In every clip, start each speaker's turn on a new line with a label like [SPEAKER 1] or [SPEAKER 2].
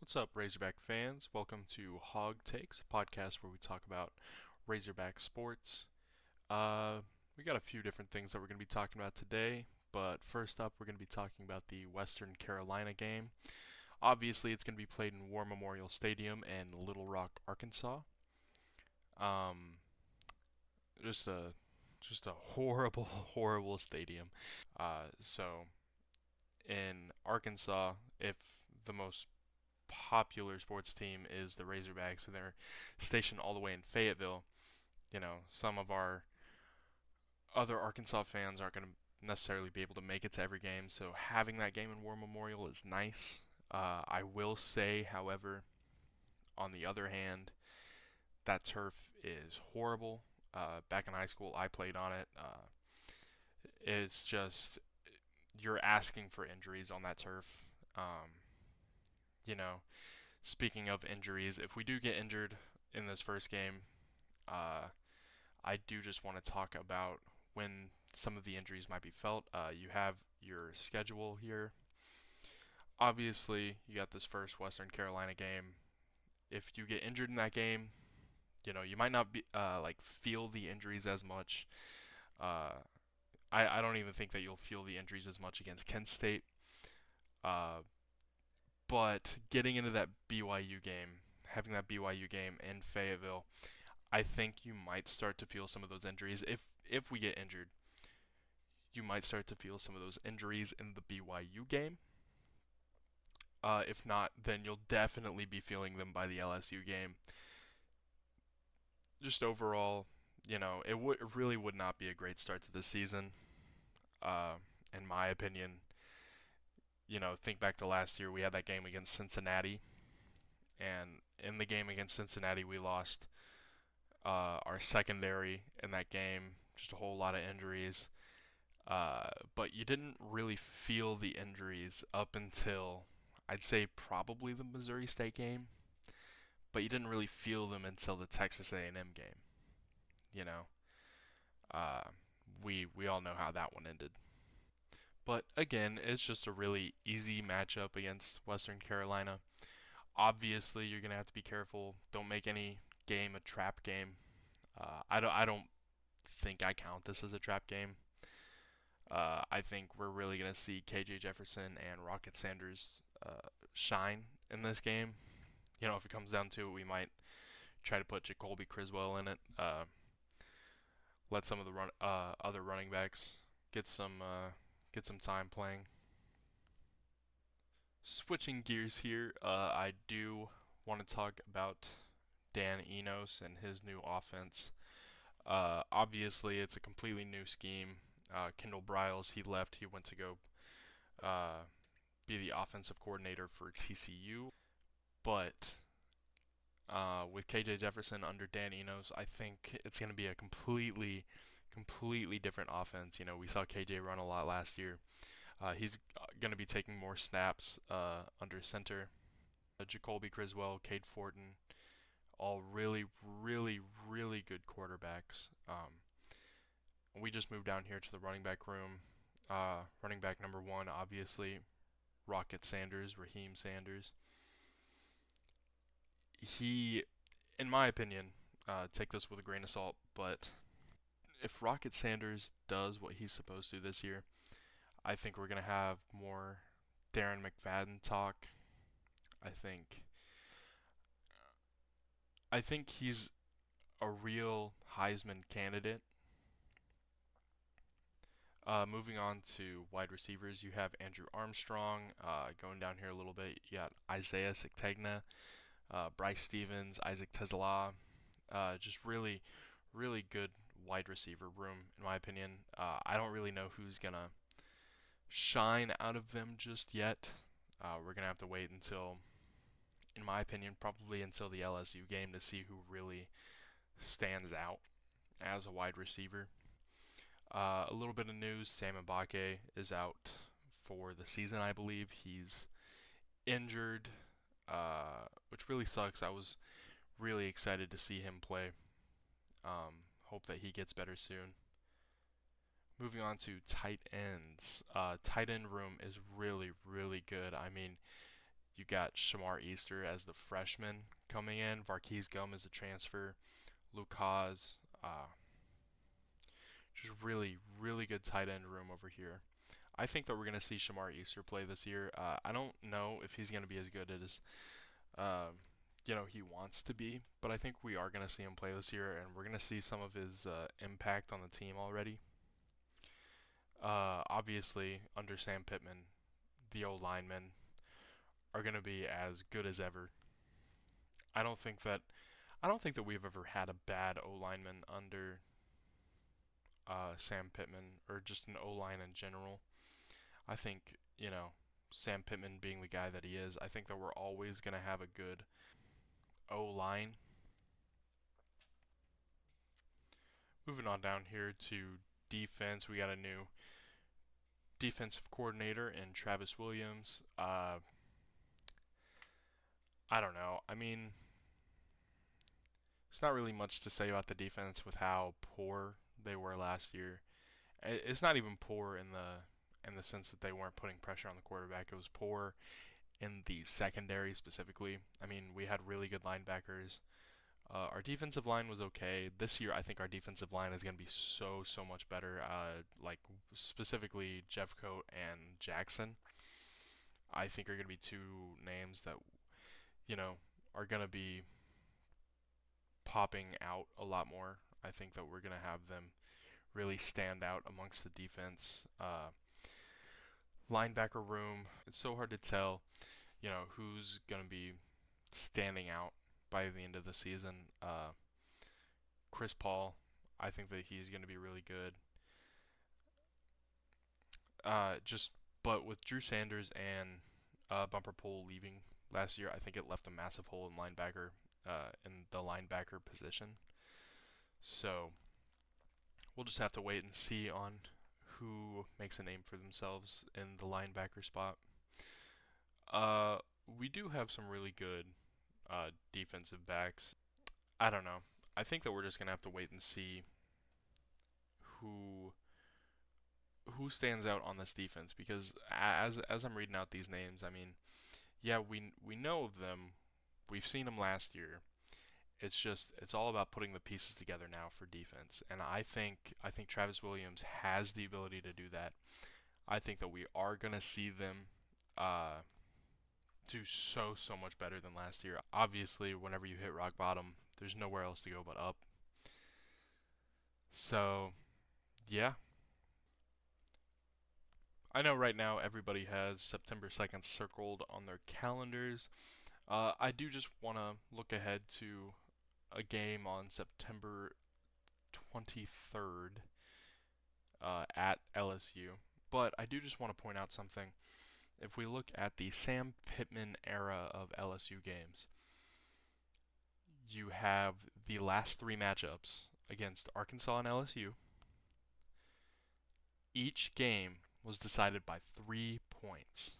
[SPEAKER 1] What's up, Razorback fans? Welcome to Hog Takes, a podcast where we talk about Razorback sports. We got a few different things that we're going to be talking about today, but first up, we're going to be talking about the Western Carolina game. Obviously, it's going to be played in War Memorial Stadium in Little Rock, Arkansas. Um, just a just a horrible, horrible stadium. So in Arkansas, if the most popular sports team is the Razorbacks, and they're stationed all the way in Fayetteville. Some of our other Arkansas fans aren't going to necessarily be able to make it to every game, so having that game in War Memorial is nice. I will say, however, on the other hand, that turf is horrible. Back in high school, I played on it. It's just you're asking for injuries on that turf. You know, Speaking of injuries, if we do get injured in this first game, uh, I do just want to talk about when some of the injuries might be felt. You have your schedule here. Obviously, you got this first Western Carolina game. If you get injured in that game, you might not be like feel the injuries as much. Uh, I don't even think that you'll feel the injuries as much against Kent State. Uh, but getting into that BYU game, having that BYU game in Fayetteville, I think you might start to feel some of those injuries. If we get injured, you might start to feel some of those injuries in the BYU game. If not, then you'll definitely be feeling them by the LSU game. Just overall, it really would not be a great start to the season, uh, in my opinion. Think back to last year, we had that game against Cincinnati, and in the game against Cincinnati, we lost our secondary in that game. Just a whole lot of injuries. But you didn't really feel the injuries up until I'd say probably the Missouri State game, but you didn't really feel them until the Texas A&M game. You know, uh, we all know how that one ended. But again, it's just a really easy matchup against Western Carolina. Obviously, you're gonna have to be careful. Don't make any game a trap game. I don't think I count this as a trap game. I think we're really going to see KJ Jefferson and Rocket Sanders shine in this game. If it comes down to it, we might try to put Jacoby Criswell in it. Let some of the other running backs get some time playing. Switching gears here, I do want to talk about Dan Enos and his new offense. Obviously, it's a completely new scheme. Kendall Briles, he left. He went to go uh, be the offensive coordinator for TCU. But with KJ Jefferson under Dan Enos, I think it's going to be a completely different offense. We saw KJ run a lot last year. He's going to be taking more snaps under center. Jacoby Criswell, Cade Fortin, all really good quarterbacks. We just moved down here to the running back room. Running back number one, obviously, Rocket Sanders, Raheem Sanders. He, in my opinion, take this with a grain of salt, but if Rocket Sanders does what he's supposed to this year, I think we're going to have more Darren McFadden talk. I think I think he's a real Heisman candidate. Moving on to wide receivers, you have Andrew Armstrong. Going down here a little bit, you got Isaiah Sigtegna, Bryce Stevens, Isaac Tesla. Just really good wide receiver room, in my opinion. I don't really know who's going to shine out of them just yet. We're going to have to wait until, in my opinion, probably until the LSU game to see who really stands out as a wide receiver. A little bit of news: Sam Mbake is out for the season. I believe he's injured, which really sucks. I was really excited to see him play. Hope that he gets better soon. Moving on to tight ends. Tight end room is really good. I mean, You got Shamar Easter as the freshman coming in. Varquez Gum is a transfer. Luke Haas. Just really, really good tight end room over here. I think that we're going to see Shamar Easter play this year. I don't know if he's going to be as good as he wants to be, but I think we are going to see him play this year, and we're going to see some of his impact on the team already. Obviously, under Sam Pittman, the O linemen are going to be as good as ever. I don't think that we've ever had a bad O lineman under Sam Pittman, or just an O line in general. I think Sam Pittman being the guy that he is, I think that we're always going to have a good O line. Moving on down here to defense, we got a new defensive coordinator in Travis Williams. I don't know. I mean, it's not really much to say about the defense with how poor they were last year. It's not even poor in the sense that they weren't putting pressure on the quarterback. It was poor in the secondary specifically. I mean, we had really good linebackers. Our defensive line was okay. This year, I think our defensive line is going to be so much better. Like specifically Jeffcoat and Jackson, I think are going to be two names that are going to be popping out a lot more. I think that we're going to have them really stand out amongst the defense. Linebacker room, it's so hard to tell, who's going to be standing out by the end of the season. Chris Paul, I think that he's going to be really good. But with Drew Sanders and Bumper Pool leaving last year, I think it left a massive hole in the linebacker position. So we'll just have to wait and see on who makes a name for themselves in the linebacker spot. We do have some really good defensive backs. I don't know. I think that we're just gonna have to wait and see who stands out on this defense, because as I'm reading out these names, I mean, yeah, we know of them. We've seen them last year. It's all about putting the pieces together now for defense, and I think Travis Williams has the ability to do that. I think that we are gonna see them do so much better than last year. Obviously, whenever you hit rock bottom, there's nowhere else to go but up. So, yeah. I know right now everybody has September 2nd circled on their calendars. I do just want to look ahead to a game on September 23rd at LSU. But I do just want to point out something. If we look at the Sam Pittman era of LSU games, you have the last three matchups against Arkansas and LSU. Each game was decided by 3 points.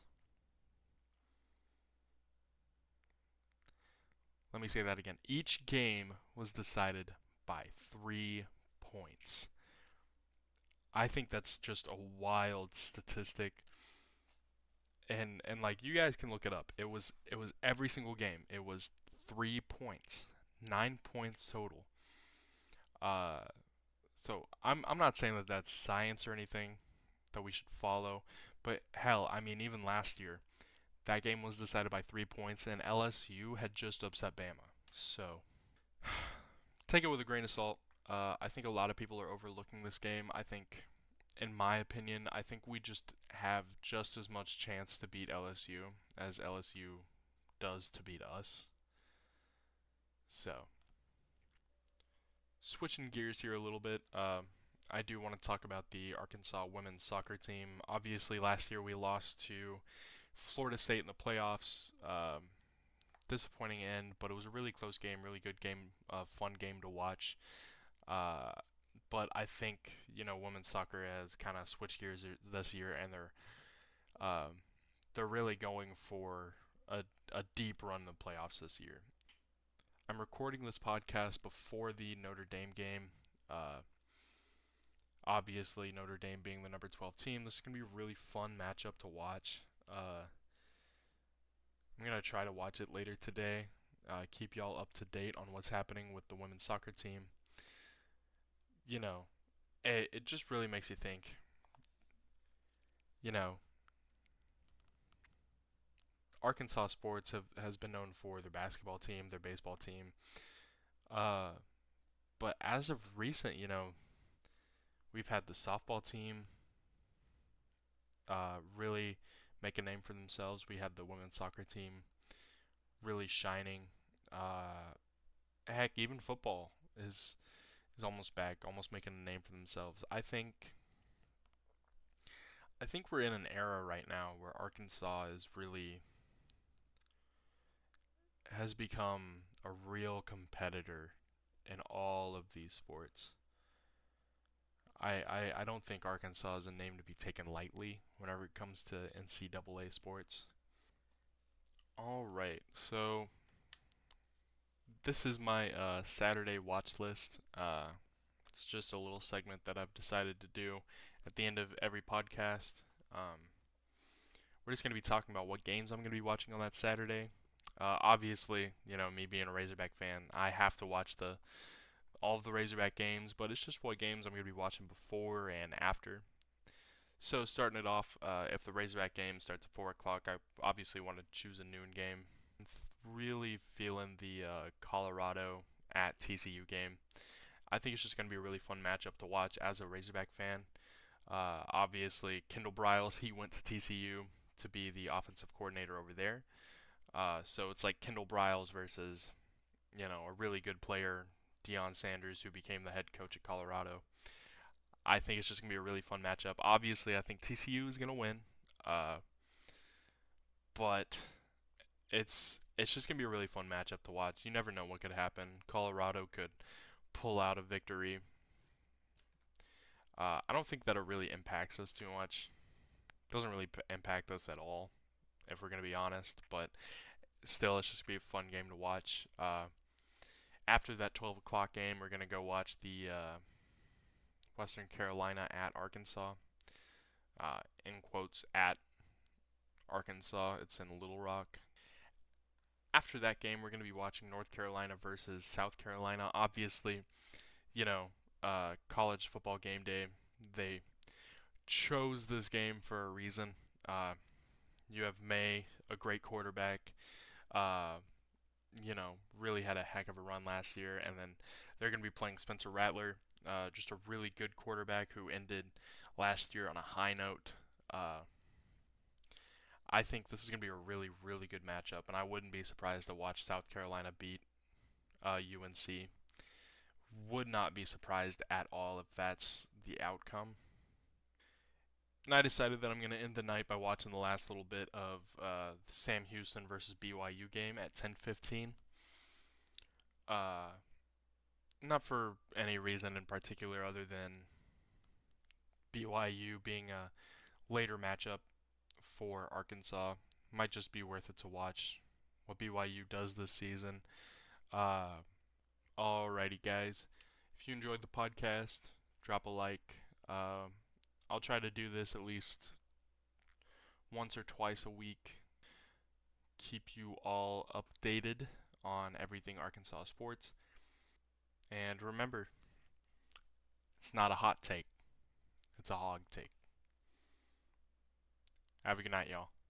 [SPEAKER 1] Let me say that again. Each game was decided by 3 points. I think that's just a wild statistic. And like, you guys can look it up. It was every single game. It was 3 points. 9 points total. So I'm not saying that that's science or anything that we should follow, but hell, I mean, even last year, that game was decided by 3 points, and LSU had just upset Bama. So take it with a grain of salt. I think a lot of people are overlooking this game. I think, in my opinion, I think we just have just as much chance to beat LSU as LSU does to beat us. So, switching gears here a little bit, I do want to talk about the Arkansas women's soccer team. Obviously, last year we lost to Florida State in the playoffs. Disappointing end, but it was a really close game, really good game, fun game to watch. But I think women's soccer has kind of switched gears this year, and they're really going for a deep run in the playoffs this year. I'm recording this podcast before the Notre Dame game. Obviously, Notre Dame being the number 12 team, this is going to be a really fun matchup to watch. I'm going gonna try to watch it later today. Keep y'all up to date on what's happening with the women's soccer team. You know, it just really makes you think. You know, Arkansas sports has been known for their basketball team, their baseball team. Uh, but as of recent, we've had the softball team really make a name for themselves. We had the women's soccer team really shining. Uh, Heck, even football is almost back, almost making a name for themselves. I think we're in an era right now where Arkansas is really has become a real competitor in all of these sports. I don't think Arkansas is a name to be taken lightly whenever it comes to NCAA sports. All right, so this is my Saturday watch list. It's just a little segment that I've decided to do at the end of every podcast. Um, we're just going to be talking about what games I'm going to be watching on that Saturday. Obviously, me being a Razorback fan, I have to watch the all of the Razorback games, but it's just what games I'm going to be watching before and after. So starting it off, if the Razorback game starts at 4 o'clock, I obviously want to choose a noon game. Really feeling the Colorado at TCU game. I think it's just going to be a really fun matchup to watch as a Razorback fan. Obviously, Kendall Briles, he went to TCU to be the offensive coordinator over there. So it's like Kendall Briles versus, a really good player, Deion Sanders, who became the head coach at Colorado. I think it's just going to be a really fun matchup. Obviously, I think TCU is going to win. Uh, but it's just going to be a really fun matchup to watch. You never know what could happen. Colorado could pull out a victory. I don't think that it really impacts us too much. It doesn't really impact us at all, if we're going to be honest. But still, it's just going to be a fun game to watch. After that 12 o'clock game, we're going to go watch the Western Carolina at Arkansas. In quotes, at Arkansas. It's in Little Rock. After that game, we're going to be watching North Carolina versus South Carolina. Obviously, college football game day, they chose this game for a reason. You have May, a great quarterback, uh, really had a heck of a run last year, and then they're going to be playing Spencer Rattler, just a really good quarterback who ended last year on a high note. I think this is going to be a really, really good matchup, and I wouldn't be surprised to watch South Carolina beat UNC. Would not be surprised at all if that's the outcome. And I decided that I'm going to end the night by watching the last little bit of the Sam Houston versus BYU game at 10:15. Uh, Not for any reason in particular other than BYU being a later matchup for Arkansas. Might just be worth it to watch what BYU does this season. Uh, Alrighty, guys. If you enjoyed the podcast, drop a like. I'll try to do this at least once or twice a week. Keep you all updated on everything Arkansas sports. And remember, it's not a hot take, it's a hog take. Have a good night, y'all.